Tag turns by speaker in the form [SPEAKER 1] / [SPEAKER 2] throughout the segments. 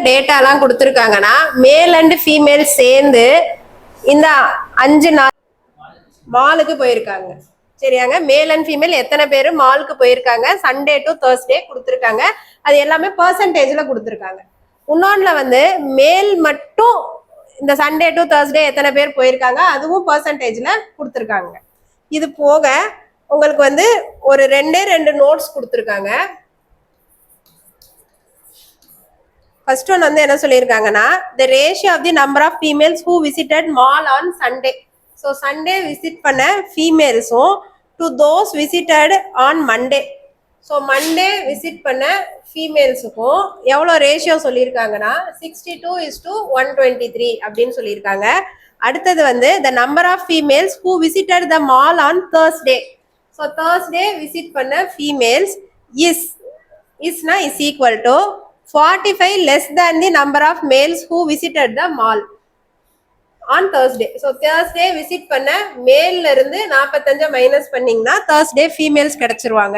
[SPEAKER 1] டேட்டாலாம் கொடுத்துருக்காங்கன்னா male and female சேர்ந்து இந்த 5 நாள் மாலுக்கு போயிருக்காங்க. சரியாங்க, மேல் அண்ட் ஃபீமேல் எத்தனை பேர் மாலுக்கு போயிருக்காங்க சண்டே டு தேர்ஸ்டே கொடுத்துருக்காங்க. அது எல்லாமே பெர்சன்டேஜ்ல கொடுத்துருக்காங்க. இன்னொன்னுல வந்து மேல் மட்டும் இந்த சண்டே டு தேர்ஸ்டே எத்தனை பேர் போயிருக்காங்க அதுவும் பெர்சன்டேஜ்ல கொடுத்துருக்காங்க. இது போக உங்களுக்கு வந்து ஒரு 2 நோட்ஸ் கொடுத்துருக்காங்க. ஃபர்ஸ்ட் ஒன் வந்து என்ன சொல்லியிருக்காங்கன்னா the ratio of the number of females who visited mall on Sunday. So Sunday visit பண்ண ஃபீமேல்ஸும் to those visited on Monday. So Monday visit பண்ண ஃபீமேல்ஸுக்கும் எவ்வளோ ரேஷியோ சொல்லியிருக்காங்கன்னா 62:123 அப்படின்னு சொல்லியிருக்காங்க. அடுத்தது வந்து the number of females who visited the mall on Thursday. So Thursday visit பண்ண females is equal to 45 less than the number of males who visited the mall on Thursday. So Thursday visit பண்ண மேல்ல இருந்து 45 minus பண்ணீங்கன்னா Thursday females கிடைச்சிருவாங்க.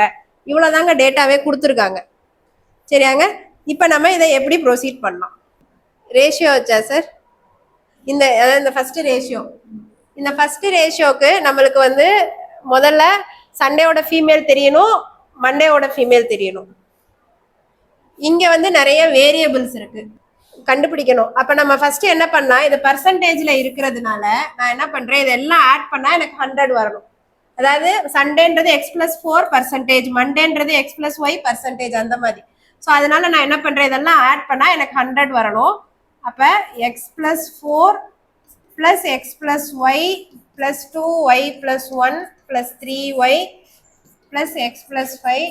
[SPEAKER 1] இவ்வளவுதாங்க டேட்டாவே கொடுத்துருக்காங்க. சரியாங்க, இப்போ நம்ம இதை எப்படி ப்ரொசீட் பண்ணலாம்? ரேஷியோ வச்சா சார் இந்த ஃபர்ஸ்ட் ரேஷியோ, இந்த ஃபர்ஸ்ட் ரேஷியோக்கு நம்மளுக்கு வந்து முதல்ல சண்டேவோட ஃபீமேல் தெரியணும், மண்டேவோட ஃபீமேல் தெரியணும். இங்க வந்து நிறைய வேரியபிள்ஸ் இருக்கு கண்டுபிடிக்கணும். அப்ப நம்ம ஃபர்ஸ்ட் என்ன பண்ணலாம், இது பர்சன்டேஜ்ல இருக்கிறதுனால நான் என்ன பண்றேன், இதெல்லாம் ஆட் பண்ணா எனக்கு 100 வரணும். அதாவது சண்டேன்றது x+4%, மண்டேன்றது x+y%, அந்த மாதிரி. ஸோ அதனால நான் என்ன பண்றேன், இதெல்லாம் ஆட் பண்ணா எனக்கு 100 வரணும். அப்ப x+4 + x+y + 2y + 1 + 3y + x+5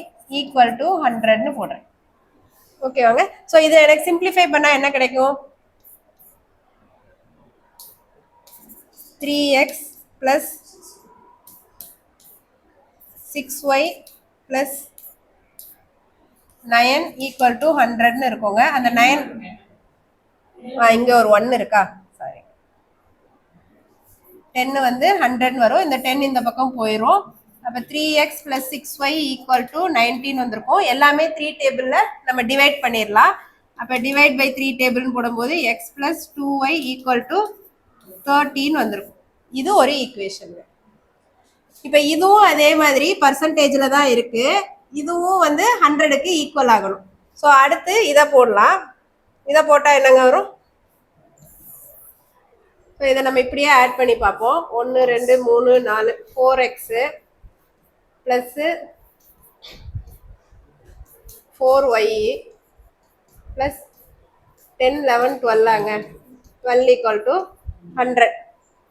[SPEAKER 1] = 100ன்னு போடுறேன். ஓகேவாங்க. ஸோ இது எனக்கு சிம்பிளிஃபை பண்ணா என்ன கிடைக்கும், 3x + 6y + 9 = 100ன்னு இருக்குங்க. அந்த 9 இங்க ஒரு 1 இருக்கா, சாரி, 10 வந்து 100ன்னு வரும். இந்த 10 இந்த பக்கம் போயிடும். அப்போ 3x + 6y = 19 வந்திருக்கும். எல்லாமே 3 டேபிளில் நம்ம டிவைட் பண்ணிடலாம். அப்போ டிவைட் பை 3 டேபிள்னு போடும்போது x + 2y = 13 வந்திருக்கும். இது ஒரு ஈக்குவேஷன். இப்போ இதுவும் அதே மாதிரி பர்சன்டேஜில் தான் இருக்கு. இதுவும் வந்து 100க்கு ஈக்குவல் ஆகணும். ஸோ அடுத்து இதை போடலாம். இதை போட்டால் என்னங்க வரும்? ஸோ இதை நம்ம இப்படியே ஆட் பண்ணி பார்ப்போம். 1 2 3 4 4x + 4y + 10 11 12 12 = 100.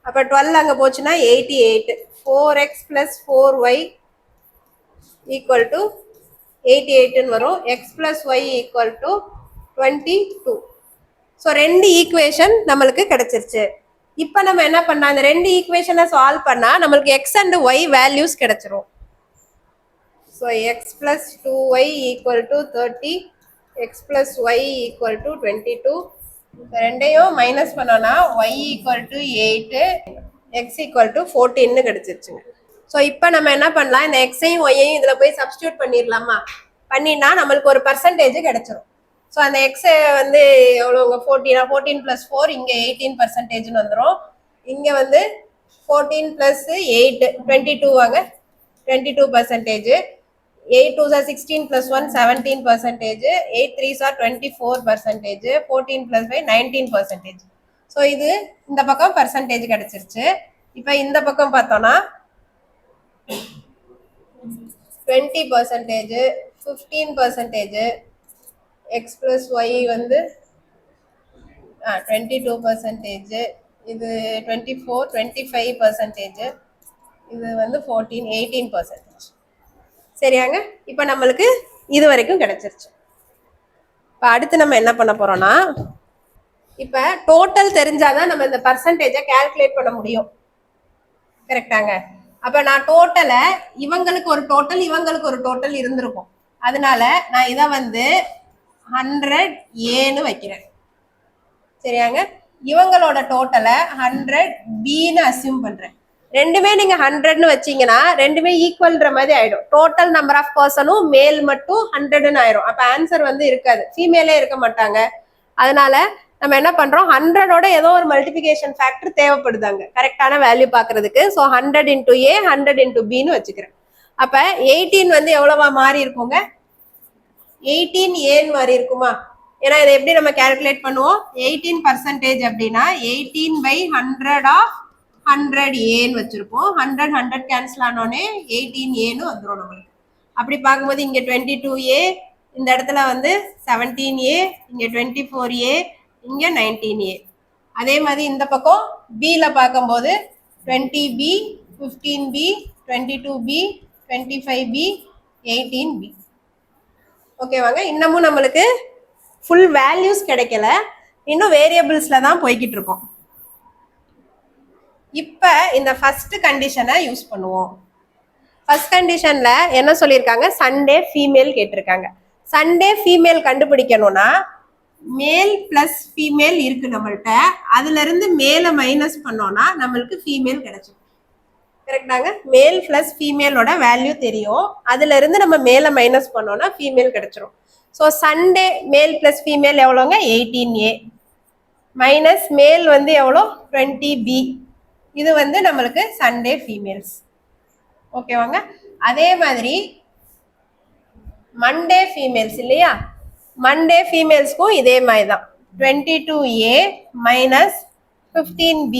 [SPEAKER 1] அப்போ 12 அங்கே போச்சுன்னா 88. 4x + 4y = 88ன்னு வரும். x + y = 22. ஸோ 2 ஈக்குவேஷன் நம்மளுக்கு கிடைச்சிருச்சு. இப்போ நம்ம என்ன பண்ணலாம், அந்த 2 ஈக்குவேஷனை சால்வ் பண்ணா நம்மளுக்கு x அண்ட் y வேல்யூஸ் கிடைச்சிரும். So x + 2y = 30, x + y = 22. ரெண்டையும் மைனஸ் பண்ணோன்னா y = 8, x = 14ன்னு கிடைச்சிருச்சுங்க. ஸோ இப்போ நம்ம என்ன பண்ணலாம், இந்த எக்ஸையும் ஒய்யையும் இதில் போய் சப்ஸ்டியூட் பண்ணிடலாமா? பண்ணினா நம்மளுக்கு ஒரு பர்சன்டேஜ் கிடைச்சிரும். ஸோ அந்த எக்ஸ் வந்து எவ்வளோங்க, 14 + 4 இங்கே 18%ன்னு வந்துடும். இங்கே வந்து 14 + 8 22 வாங்க, 22%. 8 2s are 16 + 1 17%, 8 3s are 24%, 14 + 5 19%. So இது இந்த பக்கம் பர்சன்டேஜ் கிடைச்சிருச்சு. இப்போ இந்த பக்கம் பார்த்தோம்னா 20%, 15%, x + y வந்து 22%, இது 24 25%, இது வந்து 14 18%. சரியாங்க, இப்போ நம்மளுக்கு இது வரைக்கும் கிடைச்சிருச்சு. இப்போ அடுத்து நம்ம என்ன பண்ண போறோம்னா, இப்போ டோட்டல் தெரிஞ்சாதான் நம்ம இந்த பர்சன்டேஜை கால்குலேட் பண்ண முடியும். கரெக்டாங்க? அப்போ நான் டோட்டலை இவங்களுக்கு ஒரு டோட்டல் இவங்களுக்கு ஒரு டோட்டல் இருந்திருக்கும். அதனால நான் இதை வந்து 100Aன்னு வைக்கிறேன். சரியாங்க, இவங்களோட டோட்டலை 100Bன்னு அசியூம் பண்றேன். ரெண்டுமே நீங்க 100ன்னு வச்சீங்கன்னா ரெண்டுமே ஈக்குவல்ன்ற மாதிரி ஆயிடும். டோட்டல் நம்பர் ஆஃப் பர்சனும் மேல் மட்டும் 100ன்னு ஆயிடும். அப்ப ஆன்சர் வந்து இருக்காது, ஃபீமேலே இருக்க மாட்டாங்க. அதனால நம்ம என்ன பண்றோம், 100ஓட ஏதோ ஒரு மல்டிபிகேஷன் ஃபேக்டர் தேவைப்படுதாங்க கரெக்டான வேல்யூ பாக்குறதுக்கு. ஸோ 100 இன்டூ ஏ 100 இன்டூ பின்னு வச்சுக்கிறேன். அப்ப 18 வந்து எவ்வளவா மாறி இருக்குங்க, 18 ஏன்னு மாறி இருக்குமா? ஏன்னா இதை எப்படி நம்ம கால்குலேட் பண்ணுவோம், 18% அப்படின்னா 18/100 ஆஃப் 100 ஏன்னு வச்சிருப்போம். 100 100 கேன்சல் ஆனோடனே 18 ஏன்னு வந்துடும் நம்மளுக்கு. அப்படி பார்க்கும்போது இங்க 22A, இந்த இடத்துல வந்து 17A, இங்க 24A, இங்க 19A. அதே மாதிரி இந்த பக்கம் பில பார்க்கும்போது 20B, 15B, 22B, 25B, 18B. ஓகேவாங்க. இன்னமும் நம்மளுக்கு ஃபுல் வேல்யூஸ் கிடைக்கல, இன்னும் வேரியபிள்ஸ்ல தான் போய்கிட்டு இருக்கோம். இப்ப இந்த ஃபர்ஸ்ட் கண்டிஷனை யூஸ் பண்ணுவோம். ஃபர்ஸ்ட் கண்டிஷன்ல என்ன சொல்லியிருக்காங்க, சண்டே ஃபீமேல் கேட்டிருக்காங்க. சண்டே ஃபீமேல் கண்டுபிடிக்கணும்னா மேல் பிளஸ் ஃபீமேல் இருக்கு நம்மள்ட்ட, அதுல இருந்து மேல மைனஸ் பண்ணோம்னா நம்மளுக்கு ஃபீமேல் கிடைச்சிடும். கரெக்டாங்க. மேல் பிளஸ் ஃபீமேலோட வேல்யூ தெரியும், அதுல இருந்து நம்ம மேல மைனஸ் பண்ணோம்னா ஃபீமேல் கிடைச்சிரும். ஸோ சண்டே மேல் பிளஸ் ஃபீமேல் எவ்வளோங்க, 18A மைனஸ் மேல் வந்து எவ்வளோ, 20B. இது வந்து நம்மளுக்கு சண்டே ஃபீமேல்ஸ். ஓகேவாங்க. அதே மாதிரி மண்டே ஃபீமேல்ஸ் இல்லையா, மண்டே ஃபீமேல்ஸ்க்கும் இதே மாதிரி தான் 22A minus 15B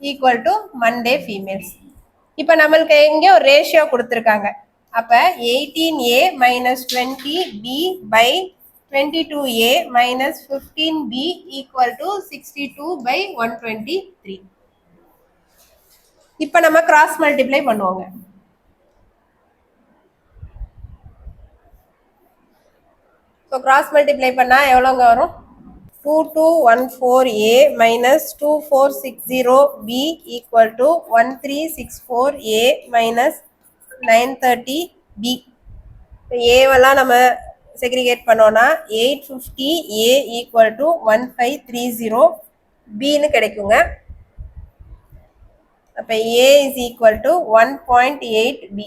[SPEAKER 1] equal to Monday females. இப்போ நம்மளுக்கு எங்கே ஒரு ரேஷியோ கொடுத்துருக்காங்க. அப்போ 18A minus 20B by 22A minus 15B equal to 62/123. இப்போ நம்ம கிராஸ் மல்டிப்ளை பண்ணுவோங்க. ஸோ கிராஸ் மல்டிப்ளை பண்ணால் எவ்வளோங்க வரும், 2214A minus 2460B equal to 1364A minus 930B. இப்போ ஏவெல்லாம் நம்ம செக்ரிகேட் பண்ணோன்னா 850A ஈக்குவல் டு 1530Bன்னு கிடைக்குங்க. அப்போ A is equal to 1.8B.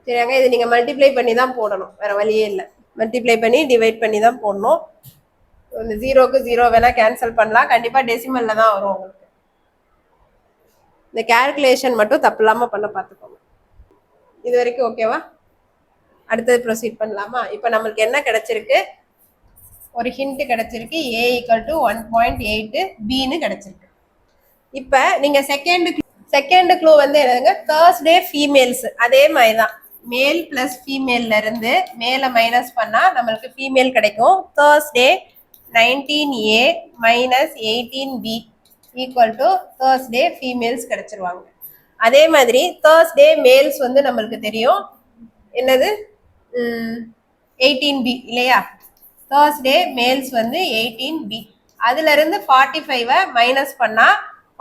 [SPEAKER 1] சரியாங்க. இது நீங்கள் மல்டிப்ளை பண்ணி தான் போடணும், வேற வழியே இல்லை. மல்டிப்ளை பண்ணி டிவைட் பண்ணி தான் போடணும். இந்த 0க்கு 0 வேணா கேன்சல் பண்ணலாம், கண்டிப்பாக டெசிமல்ல தான் வரும் உங்களுக்கு. இந்த கேல்குலேஷன் மட்டும் தப்பு இல்லாமல் பண்ண பார்த்துக்கோங்க. இது வரைக்கும் ஓகேவா? அடுத்தது ப்ரொசீட் பண்ணலாமா? இப்போ நம்மளுக்கு என்ன கிடைச்சிருக்கு, ஒரு ஹிண்ட் கிடைச்சிருக்கு, A ஈக்குவல் டு 1.8Bன்னு கிடைச்சிருக்கு. இப்போ நீங்கள் செகண்ட் க்ளூ வந்து என்னதுங்க, தேர்ஸ்டே ஃபீமேல்ஸ். அதே மாதிரி தான், மேல் பிளஸ் ஃபீமேல்ல இருந்து மேல மைனஸ் பண்ணா நம்மளுக்கு ஃபீமேல் கிடைக்கும். Thursday 19A minus 18B equal to Thursday females கிடைச்சிருவாங்க. அதே மாதிரி தேர்ஸ்டே மேல்ஸ் வந்து நம்மளுக்கு தெரியும், என்னது 18B இல்லையா. தேர்ஸ்டே மேல்ஸ் வந்து 18B, அதுல இருந்து 45 மைனஸ் பண்ணா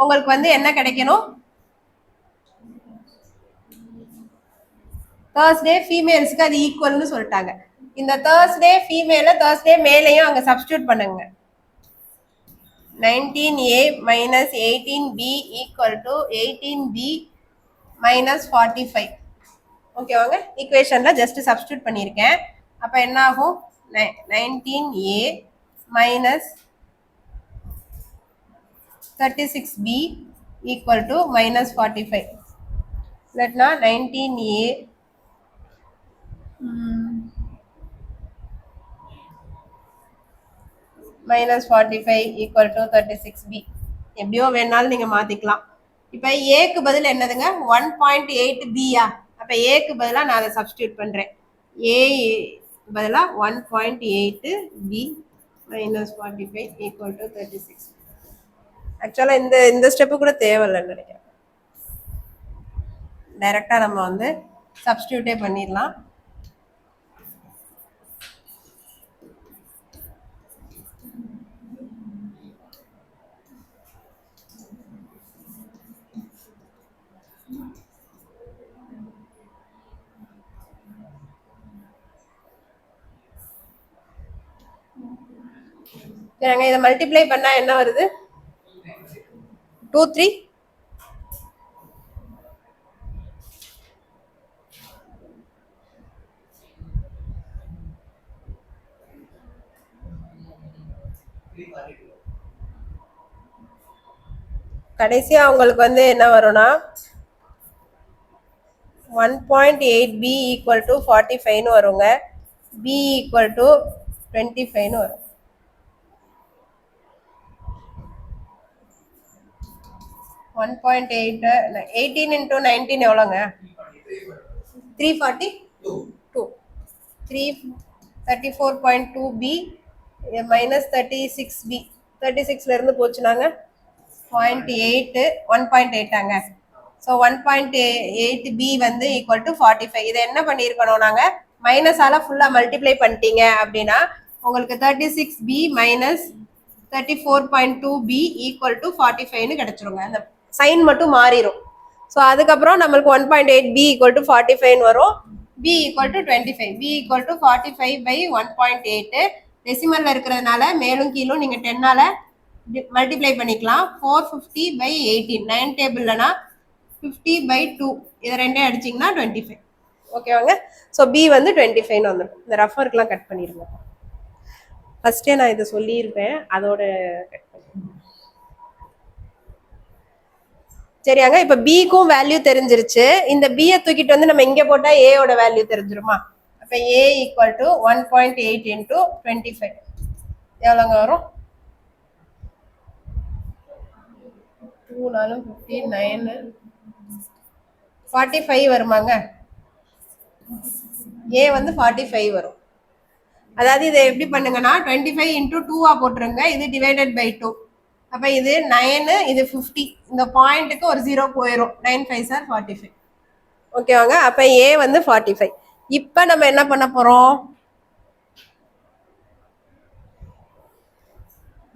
[SPEAKER 1] உங்களுக்கு வந்து என்ன கிடைக்கணும், தேர்ஸ்டே ஃபீமேல்ஸ்க்கு அது ஈக்குவல்னு சொல்லிட்டாங்க. இந்த தேர்ஸ்டே ஃபீமேல தேர்ஸ்டே மேலையும் அங்கே சப்ஸ்டியூட் பண்ணுங்க. 19A minus 18B equal to 18B minus 45. ஓகேவாங்க. ஈக்குவேஷன்ல ஜஸ்ட் சப்ஸ்டியூட் பண்ணியிருக்கேன். அப்போ என்ன ஆகும், 19A minus 36B equal to minus 45. இல்லைன்னா 19A minus 45 equal to 36B. எப்படியோ வேணாலும் நீங்கள் மாற்றிக்கலாம். இப்போ ஏக்கு பதில் என்னதுங்க, 1.8Bயா. அப்போ ஏக்கு பதிலாக நான் அதை சப்ஸ்டியூட் பண்ணுறேன். ஏ பதிலாக 1.8B மைனஸ் 45 ஈக்குவல் டு 36. ஆக்சுவலாக இந்த ஸ்டெப்பு கூட தேவையில்லைன்னு நினைக்கிறேன், டைரெக்டாக நம்ம வந்து சப்ஸ்டியூட்டே பண்ணிடலாம். சரிங்க. இதை மல்டிப்ளை பண்ணா என்ன வருது, 2 3 2 கடைசியா உங்களுக்கு வந்து என்ன வரும்னா 1.8 b equal to 45 வருங்க. b equal to 25 வரும். 1.8 18 into 19 எவ்வளோங்க? 342. 34.2b minus 36b. 36ல இருந்து போச்சுனாங்க 0.8 1.8 ஆங்க. ஸோ 1.8b வந்து ஈக்குவல் டு 45. இதை என்ன பண்ணியிருக்கணும் நாங்கள் மைனஸால ஃபுல்லாக மல்டிப்ளை பண்ணிட்டீங்க அப்படின்னா உங்களுக்கு 36b minus 34.2b equal to 45ன்னு கிடைச்சிருங்க. அந்த சைன் மட்டும் மாறிடும். ஸோ அதுக்கப்புறம் நம்மளுக்கு 1.8b ஈக்குவல் டு 45 வரும். b equal to 25. b equal to 45 by 1.8. டெசிமல்ல இருக்கிறதுனால மேலும் கீழும் நீங்கள் 10ஆல மல்டிப்ளை பண்ணிக்கலாம். 450 by 18. 9 டேபிள்லனா 50 by 2. இதை ரெண்டே அடிச்சிங்கன்னா 25. ஓகேவாங்க. ஸோ b வந்து 25ன்னு வந்துடும். இந்த ரஃப் ஒர்க்லாம் கட் பண்ணிடுங்க. ஃபர்ஸ்டே நான் இதை சொல்லியிருப்பேன், அதோட கட் பண்ணி. சரியாங்க. இப்போ பிக்கும் வேல்யூ தெரிஞ்சிருச்சு. இந்த பியை தூக்கிட்டு வந்து நம்ம இங்கே போட்டால் ஏயோட வேல்யூ தெரிஞ்சிருமா? அப்போ ஏ ஈக்குவல் டு 1.8 இன்டூ 25 எவ்வளோங்க வரும்? 2 4 59 45 வருமாங்க. ஏ வந்து 45 வரும். அதாவது இதை எப்படி பண்ணுங்கன்னா 25 இன்டூ 2ஆ போட்டுருங்க. இது டிவைடட் பை 2. அப்போ இது 9, இது 50. இந்த பாயிண்ட்டுக்கு ஒரு 0 போயிடும். 9 5 ஆர் 45. ஓகேவாங்க. அப்போ ஏ வந்து 45. இப்போ நம்ம என்ன பண்ண போகிறோம்?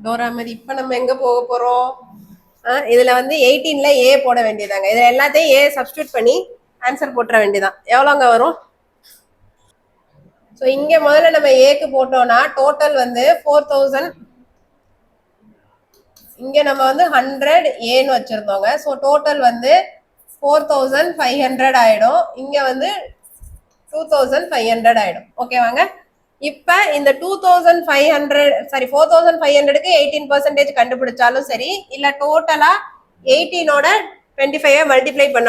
[SPEAKER 1] டோராமதி இப்போ நம்ம எங்கே போக போகிறோம்? இதில் வந்து 18ல ஏ போட வேண்டியதாங்க. இதில் எல்லாத்தையும் ஏ சப்ஸ்டியூட் பண்ணி ஆன்சர் போட்டுற வேண்டியதான். எவ்வளோங்க வரும்? ஸோ இங்கே முதல்ல நம்ம ஏக்கு போட்டோம்னா டோட்டல் வந்து 4000. இங்கே நம்ம வந்து 100 ஏன்னு வச்சுருந்தோங்க. ஸோ டோட்டல் வந்து 4500 ஆகிடும். இங்கே வந்து 2500 ஆகிடும். ஓகேவாங்க. இப்போ இந்த 4500க்கு 18% கண்டுபிடிச்சாலும் சரி, இல்லை டோட்டலாக 18ஓட 25 மல்டிப்ளை பண்ண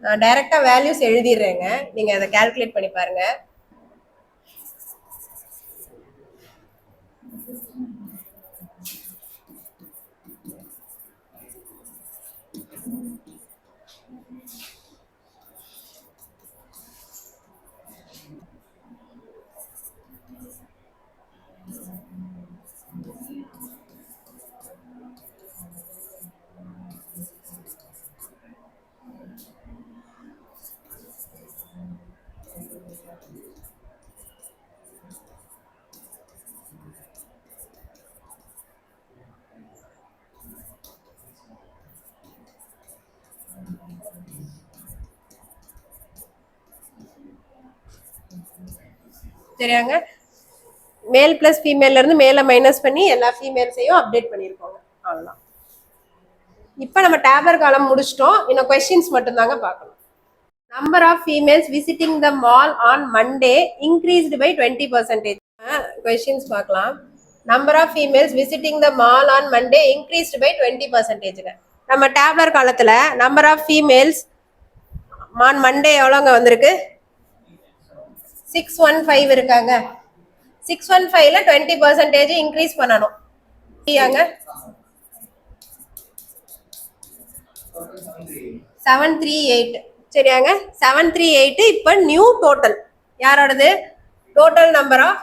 [SPEAKER 1] நான் டைரெக்டாக வேல்யூஸ் எழுதிடுறேங்க. நீங்கள் அதை கால்குலேட் பண்ணி பாருங்க. சரியாங்க. மேல் பிளஸ் ஃபீமேல்ல இருந்து மேல மைனஸ் பண்ணி எல்லா ஃபீமேல்ஸையும் அப்டேட் பண்ணியிருக்கோங்க. அவ்வளோதான். இப்போ நம்ம டேபர் காலம் முடிச்சிட்டோம். இன்னும் கொஸ்டின்ஸ் மட்டும்தாங்க பார்க்கணும். Number of females visiting the mall on Monday increased by 20%. Questions பார்க்கலாம். Number of females visiting the mall on Monday increased by 20%. நம்ம டேப்லர் காலத்தில் number of females on Monday எவ்வளோங்க வந்திருக்கு? 615 இருக்காங்க. 615ல 20% இன்க்ரீஸ் பண்ணணும். 738. சரியாங்க. 738 இப்போ நியூ டோட்டல் யாரோடது? Total number of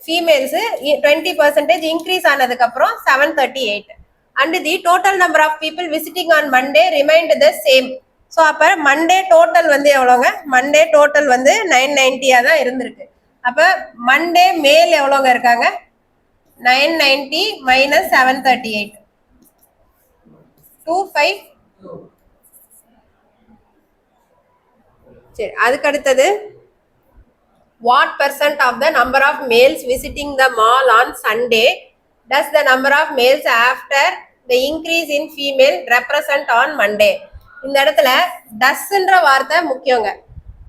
[SPEAKER 1] females 20% increase ஆனதுக்கு அப்புறம் 738. And the total number of people visiting on Monday remained the same. So அப்போ மண்டே டோட்டல் வந்து எவ்வளோங்க? மண்டே டோட்டல் வந்து 990 தான் இருந்திருக்கு. அப்போ மண்டே மேல் எவ்வளோங்க இருக்காங்க? 990 மைனஸ் 738 25. சரி, அதுக்கு அடுத்தது what % of the number of males visiting the mall on Sunday does the number of males after the increase in female represent on Monday? இந்த இடத்துல டஸ்ன்ற வார்த்தை முக்கியங்க.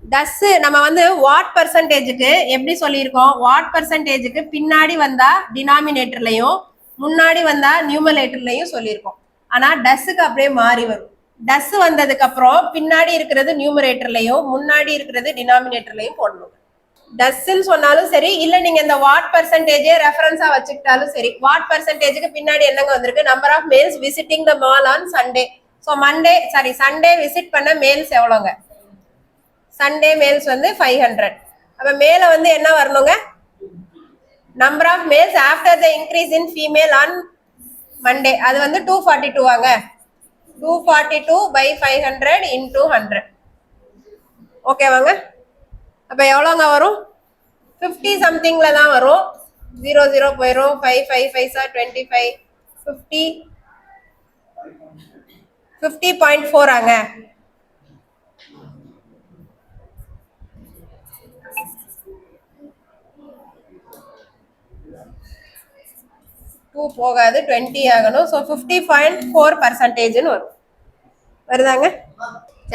[SPEAKER 1] டஸ் நம்ம வந்து வாட் பர்சன்டேஜுக்கு எப்படி சொல்லியிருக்கோம், வாட் பர்சன்டேஜுக்கு பின்னாடி வந்தா டினாமினேட்டர்லையும் முன்னாடி வந்தா நியூமரேட்டர்லையும் சொல்லியிருக்கோம். ஆனா டஸ்ஸுக்கு அப்படியே மாறி வரும். டஸ் வந்ததுக்கு அப்புறம் பின்னாடி இருக்கிறது நியூமரேட்டர்லையும் முன்னாடி இருக்கிறது டினாமினேட்டர்லையும் போடணும். டஸ்ன்னு சொன்னாலும் சரி, இல்ல நீங்க இந்த வாட் பர்சன்டேஜே ரெஃபரன்ஸா வச்சுக்கிட்டாலும் சரி. வாட் பர்சன்டேஜுக்கு பின்னாடி என்னங்க வந்திருக்கு, number of males visiting the mall on Sunday. So Sunday visit பண்ண மேல்ஸ் எவ்வளோங்க, சண்டே மேல்ஸ் வந்து 500. அப்ப மேல வந்து என்ன வரணுங்க, number of males after the increase in female on Monday, அது வந்து 242 வாங்க. 242 by 500 into 100. ஓகேவாங்க. அப்ப எவ்வளோங்க வரும், 50 சம்திங்ல தான் வரும். 0 0 போயிடும். 5 5 5 25 50 50.4 ஆங்க. போகாது, 20 ஆகணும். ஸோ 50.4% வரும். வருதாங்க.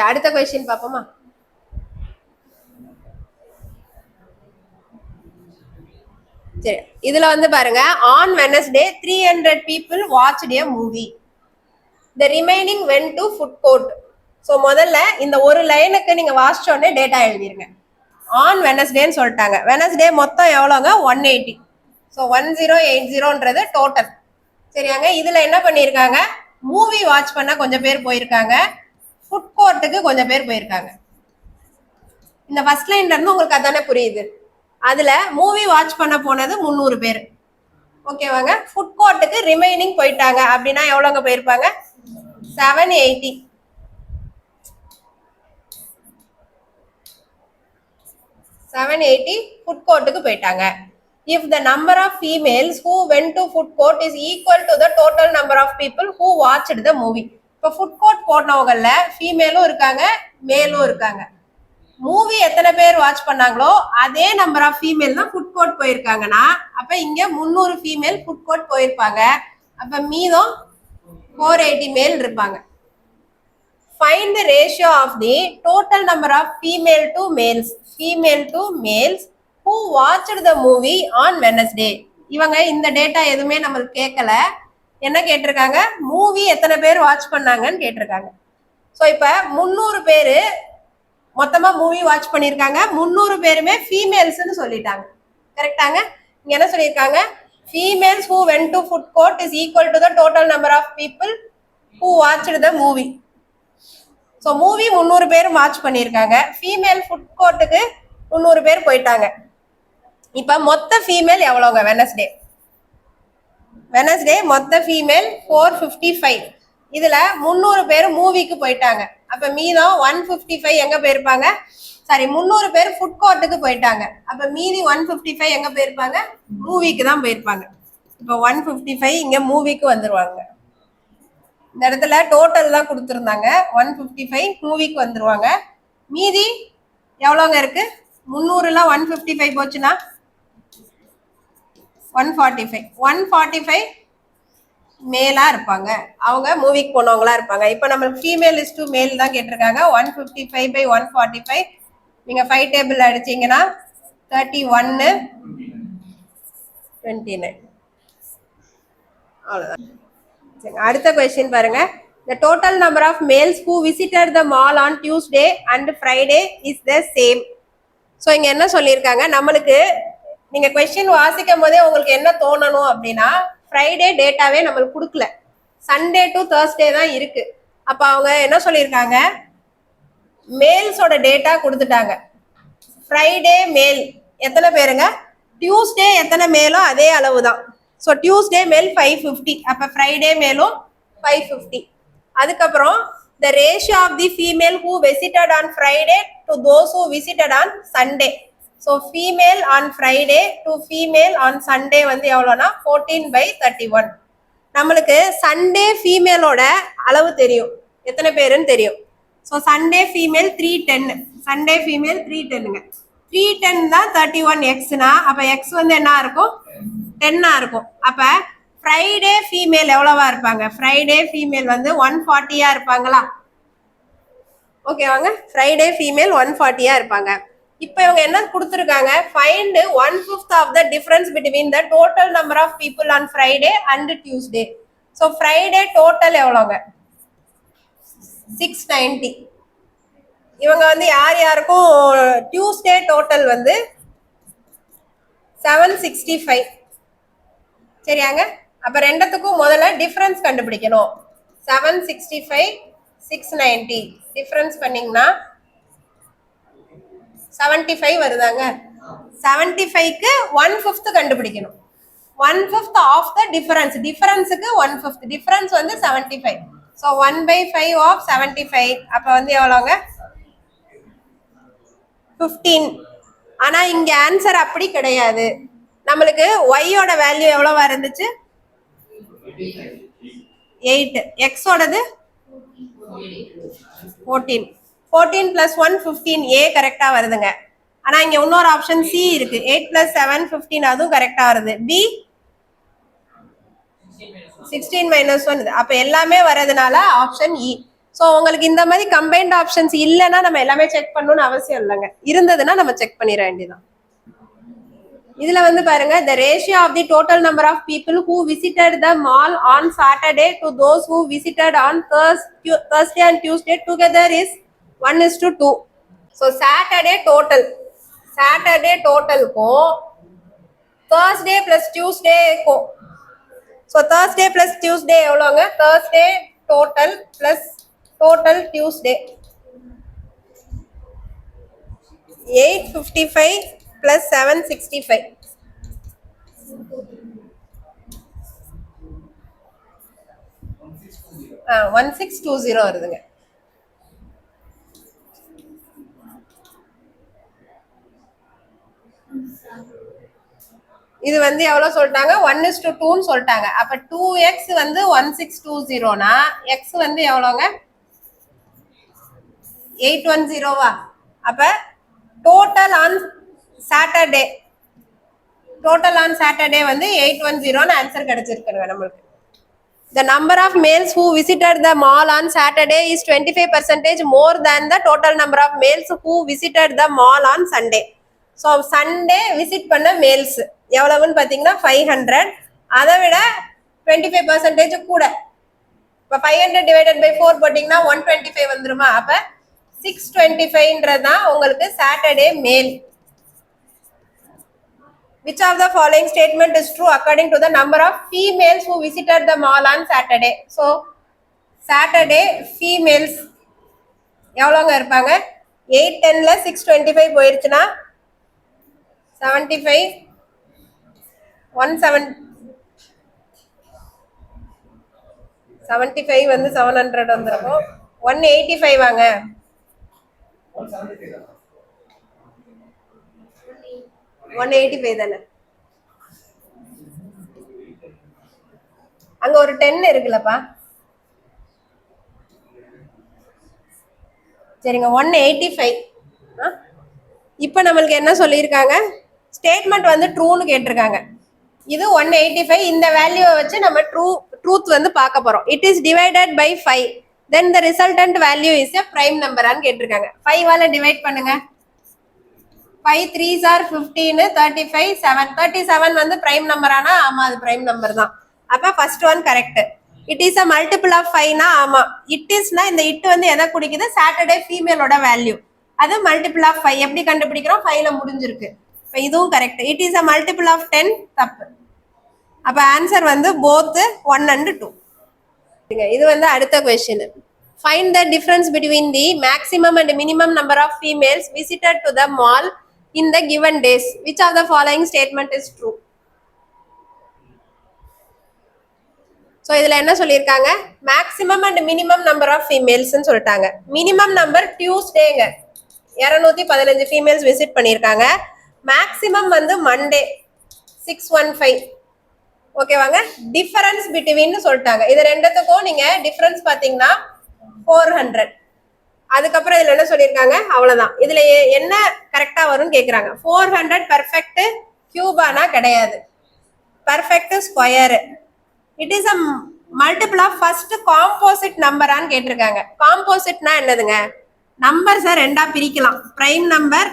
[SPEAKER 1] அடுத்த கொஸ்டின் பார்ப்போமா. சரி, இதுல வந்து பாருங்க, on Wednesday 300 people watched a movie. The remaining went to food court. So முதல்ல இந்த ஒரு லைனுக்கு நீங்க வாசிச்சோடனே டேட்டா எழுதிருங்க. ஆன் வெனஸ்டேன்னு சொல்லிட்டாங்க. வெனஸ்டே மொத்தம் எவ்வளோங்க, 180. ஸோ 1080ன்றது டோட்டல். சரியாங்க. இதுல என்ன பண்ணியிருக்காங்க, மூவி வாட்ச் பண்ண கொஞ்சம் பேர் போயிருக்காங்க, ஃபுட் கோர்ட்டுக்கு கொஞ்சம் பேர் போயிருக்காங்க. இந்த ஃபர்ஸ்ட் லைன்ல இருந்து உங்களுக்கு அதானே புரியுது. அதுல மூவி வாட்ச் பண்ண போனது 300 பேர். ஓகேவாங்க. ஃபுட் கோர்ட்டுக்கு ரிமைனிங் போயிட்டாங்க அப்படின்னா எவ்வளோங்க போயிருப்பாங்க, 780. ஃபுட் கோர்ட்டுக்கு போயிட்டாங்க. If the number of females who went to food court is equal to the total number of people who watched the movie. இப்போ ஃபுட் கோர்ட் போனவங்கல்ல ஃபீமேலும் இருக்காங்க மேலும் இருக்காங்க. மூவி எத்தனை பேர் வாட்ச் பண்ணாங்களோ அதே நம்பர் ஆஃப் ஃபீமேல் தான் ஃபுட் கோர்ட் போயிருக்காங்கன்னா அப்ப இங்க 300 ஃபீமேல் ஃபுட் கோர்ட் போயிருப்பாங்க. அப்ப மீதம் 480 மேல் இருப்பாங்க. Find the ratio of the total number of female to males who watched the movie on Wednesday. இவங்க இந்த டேட்டா எதுவுமே நம்மளுக்கு கேட்கல. என்ன கேட்டிருக்காங்க, மூவி எத்தனை பேர் வாட்ச் பண்ணாங்கன்னு கேட்டிருக்காங்க. ஸோ இப்போ 300 பேரு மொத்தமா மூவி வாட்ச் பண்ணியிருக்காங்க. 300 பேருமே ஃபீமேல்ஸ்னு சொல்லிட்டாங்க. கரெக்டாங்க. இங்க என்ன சொல்லியிருக்காங்க, females who went to food court is equal to the total number of people who watched the movie. So movie 300 பேர் வாட்ச் பண்ணியிருக்காங்க, ஃபீமேல் ஃபுட் கோர்ட்டுக்கு 300 பேர் போயிட்டாங்க. இப்ப மொத்த ஃபீமேல் எவ்வளவுங்க, வெனஸ்டே மொத்த ஃபீமேல் 455. இதுல 300 பேர் மூவிக்கு போயிட்டாங்க. அப்ப மீதம் 155 எங்க போயிருப்பாங்க, 300 பேர் ஃபுட் கோர்ட்டுக்கு போயிட்டாங்க. அப்ப மீதி 155 எங்க போயிருப்பாங்க, மூவிக்கு தான் போயிருப்பாங்க. இப்போ 155 இங்க மூவிக்கு வந்துருவாங்க. இந்த இடத்துல டோட்டல் தான் கொடுத்துருந்தாங்க, 155 மூவிக்கு வந்துருவாங்க. மீதி எவ்வளோங்க இருக்கு, 300ல 155 போச்சுன்னா 145 மேலா இருப்பாங்க, அவங்க மூவிக்கு போனவங்களா இருப்பாங்க. இப்போ நம்ம ஃபீமேல் இஸ் டு மேல் தான் கேட்டிருக்காங்க. 155 by 145 நீங்க 5 டேபிள் அடிச்சீங்கன்னா 31 29. அவ்வளோதான். சரி, அடுத்த கொஸ்டின் பாருங்க. The total number of males who visited the mall on Tuesday and Friday is the same. So இங்க என்ன சொல்லியிருக்காங்க, நம்மளுக்கு நீங்க கொஸ்டின் வாசிக்கும் போதே உங்களுக்கு என்ன தோணணும் அப்படின்னா, ஃப்ரைடே டேட்டாவே நம்மளுக்கு கொடுக்கல, சண்டே டு தேர்ஸ்டே தான் இருக்கு. அப்ப அவங்க என்ன சொல்லியிருக்காங்க, மேல்ஸோட டேட்டா கொடுத்துட்டாங்க. ஃப்ரைடே மேல் எத்தனை பேருங்க, டியூஸ்டே எத்தனை மேலோ அதே அளவு தான். ஸோ டியூஸ்டே மேல் 550, அப்போ ஃப்ரைடே மேலும் 550. அதுக்கப்புறம் the ratio of the female who visited on Friday to those who visited on Sunday. So female on Friday to female on Sunday வந்து எவ்வளோனா 14/31. நம்மளுக்கு சண்டே ஃபீமேலோட அளவு தெரியும், எத்தனை பேருன்னு தெரியும். So Sunday female 310, Sunday female 310ங்க. 310 தான் 31xனா, அப்போ எக்ஸ் வந்து என்ன இருக்கும், 10ஆ இருக்கும். அப்போ ஃப்ரைடே ஃபீமேல் எவ்வளவா இருப்பாங்க, ஃப்ரைடே ஃபீமேல் வந்து 140ஆ இருப்பாங்களா. ஓகேவாங்க. ஃப்ரைடே ஃபீமேல் 140 இருப்பாங்க. இப்போ இவங்க என்ன கொடுத்துருக்காங்க, find 1/5 of the difference between the total number of people on Friday and Tuesday. So Friday total எவ்வளோங்க, 690. இவங்க வந்து யார் யாருக்கும் டியூஸ்டே டோட்டல் வந்து 765. சரியாங்க. அப்ப ரெண்டுத்துக்கும் முதல்ல டிஃபரன்ஸ் கண்டுபிடிக்கணும். 765 690 டிஃபரன்ஸ் பண்ணீங்கன்னா 75 வருதாங்க. 75க்கு 1/5 கண்டுபிடிக்கணும். 1/5 ஆஃப் த டிஃபரன்ஸ், டிஃபரன்ஸுக்கு 1/5, டிஃபரன்ஸ் வந்து 75. ஸோ 1/5 ஆஃப் 75 அப்போ வந்து எவ்வளோங்க, 15. ஆனா இங்க ஆன்சர் அப்படி கிடையாது. நம்மளுக்கு ஒய்யோட வேல்யூ எவ்வளவா இருந்துச்சு, 8. எக்ஸோடது 14. 14 + 1 15. ஏ கரெக்டா வருதுங்க. ஆனா இங்க இன்னொரு ஆப்ஷன் சி இருக்கு, 8 + 7 15, அதுவும் கரெக்டா வருது. பி 16 - 1. அப்ப எல்லாமே வரதுனால ஆப்ஷன் இ. ஸோ உங்களுக்கு இந்த மாதிரி கம்பைன்ட் ஆப்ஷன்ஸ் இல்லைன்னா நம்ம எல்லாமே செக் பண்ணணும்னு அவசியம் இல்லைங்க, இருந்ததுன்னா நம்ம செக் பண்ணிட வேண்டியதான். இதுல வந்து பாருங்க, the ratio of the total number of people who visited the mall on Saturday to those who visited on Thursday and Tuesday together is 1:2. so Saturday total को Thursday plus Tuesday को, so Thursday plus Tuesday எவ்வளோங்க, Thursday total plus total Tuesday 855 plus 765. 1620 வருதுங்க. இது வந்து எவ்வளவு சொல்லிட்டாங்க, 1:2 சொல்லிட்டாங்க. அப்ப 2x வந்து 1620னா x வந்து எவ்வளோங்க, 810வா. அப்ப டோட்டல் ஆன் சாட்டர்டே வந்து 810ன்னு ஆன்சர் கிடைச்சிருக்குங்க நம்மளுக்கு. The number of males who visited the mall on Saturday is 25% more than the total number of males who visited the mall on Sunday. So Sunday visit பண்ண males எவ்வளவுன்னு பார்த்தீங்கன்னா 500. அதை விட 25% கூட. இப்போ 500 divided by 4 போட்டிங்கன்னா 125 வந்துருமா. அப்ப 625ன்றதான் உங்களுக்கு சாட்டர்டே மேல். Which of the following statement is true according to the number of females who visited the mall on Saturday? So Saturday females எவ்வளோங்க இருப்பாங்க, 810ல 625 போயிருச்சுன்னா 75 75 வந்து 700 வந்துருக்கும். 185 வாங்க, 185 தானே. அங்க ஒரு 10 இருக்குல்லப்பா. சரிங்க, 185. இப்போ நம்மளுக்கு என்ன சொல்லியிருக்காங்க, ஸ்டேட்மெண்ட் வந்து ட்ரூன்னு கேட்டிருக்காங்க. இது 185. இந்த வேல்யூவை வச்சு நம்ம ட்ரூத் வந்து பார்க்க போறோம். It is divided by 5, then the resultant value is a prime நம்பரான்னு கேட்டிருக்காங்க. 5ஆல டிவைட் பண்ணுங்க. 5 3s are 15, 35 7. 37 வந்து பிரைம் நம்பரானா ஆமா, அது பிரைம் நம்பர் தான். அப்ப first one correct. It is a multiple of 5னா ஆமா. இட் இஸ்னா இந்த இட் வந்து எதை குறிக்குது, சாட்டர்டே ஃபீமேலோட வேல்யூ. அது மல்டிபிள் ஆஃப் 5 எப்படி கண்டுபிடிக்கிறோம், 5ல முடிஞ்சிருக்கு. இப்போ இதுவும் correct. It is a multiple of 10 தப்பு. அப்ப ஆன்சர் வந்து போத் 1 and 2. இது வந்து அடுத்த question. Find the difference between the maximum and minimum number of females visited to the mall in the given days. Which of the following statement is true? So இதுல என்ன சொல்லியிருக்காங்க, maximum and minimum number of ஃபீமேல்ஸ்ன்னு சொல்லிட்டாங்க. Minimum number டியூஸ்டேங்க, 215 females visit பண்ணியிருக்காங்க. Maximum வந்து Monday 615. ஓகேவாங்க. Difference பிட்வீன்னு சொல்லிட்டாங்க. இது ரெண்டுத்துக்கும் நீங்க டிஃபரன்ஸ் பார்த்தீங்கன்னா 400. அதுக்கப்புறம் இதுல என்ன சொல்லியிருக்காங்க, அவ்வளவுதான். இதுல என்ன கரெக்டா வரும்னு கேட்குறாங்க. 400 பெர்ஃபெக்ட் கியூபானா கிடையாது, perfect square. It is a multiple of first composite நம்பரான்னு கேட்டிருக்காங்க. காம்போசிட்னா என்னதுங்க, நம்பர்ஸை ரெண்டா பிரிக்கலாம். Prime number,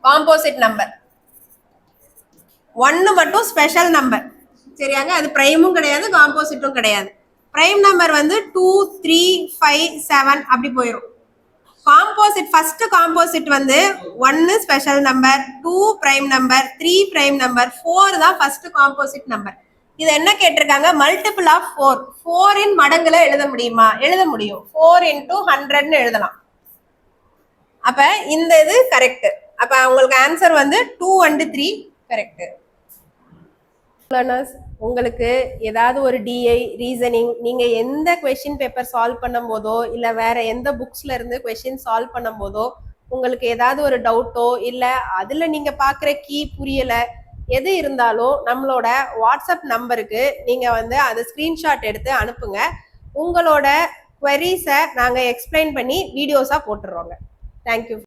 [SPEAKER 1] composite number. 1 மட்டும் ஸ்பெஷல் நம்பர். சரியாங்க, அது பிரைமும் கிடையாது காம்போசிட்டும் கிடையாது. பிரைம் நம்பர் வந்து 2, 3, 5, 7 அப்படி போயிடும். காம்போசிட் ஃபர்ஸ்ட் காம்போசிட் வந்து 1 special number, 2 prime number, 3 prime number, 4 தான் ஃபர்ஸ்ட் காம்போசிட் நம்பர். இது என்ன கேட்டிருக்காங்க? Multiple of 4. 4 இன் மடங்குல எழுத முடியுமா? எழுத முடியும். 4 into 100ன்னு எழுதலாம். அப்ப இந்த இது கரெக்ட். அப்ப உங்களுக்கு ஆன்சர் வந்து 2 and 3 கரெக்ட். உங்களுக்கு ஏதாவது ஒரு டிஐ ரீசனிங் நீங்க எந்த கொஸ்டின் பேப்பர் சால்வ் பண்ணும் போதோ இல்ல வேற எந்த புக்ஸ்ல இருந்து கொஸ்டின் சால்வ் பண்ணும் போதோ உங்களுக்கு ஏதாவது ஒரு டவுட்டோ இல்ல அதுல நீங்க பாக்குற கீ புரியல எது இருந்தாலும் நம்மளோட வாட்ஸ்அப் நம்பருக்கு நீங்க வந்து அதை ஸ்கிரீன்ஷாட் எடுத்து அனுப்புங்க. உங்களோட குவரிஸை நாங்க எக்ஸ்பிளைன் பண்ணி வீடியோஸா போட்டுருவோங்க. தேங்க்யூ.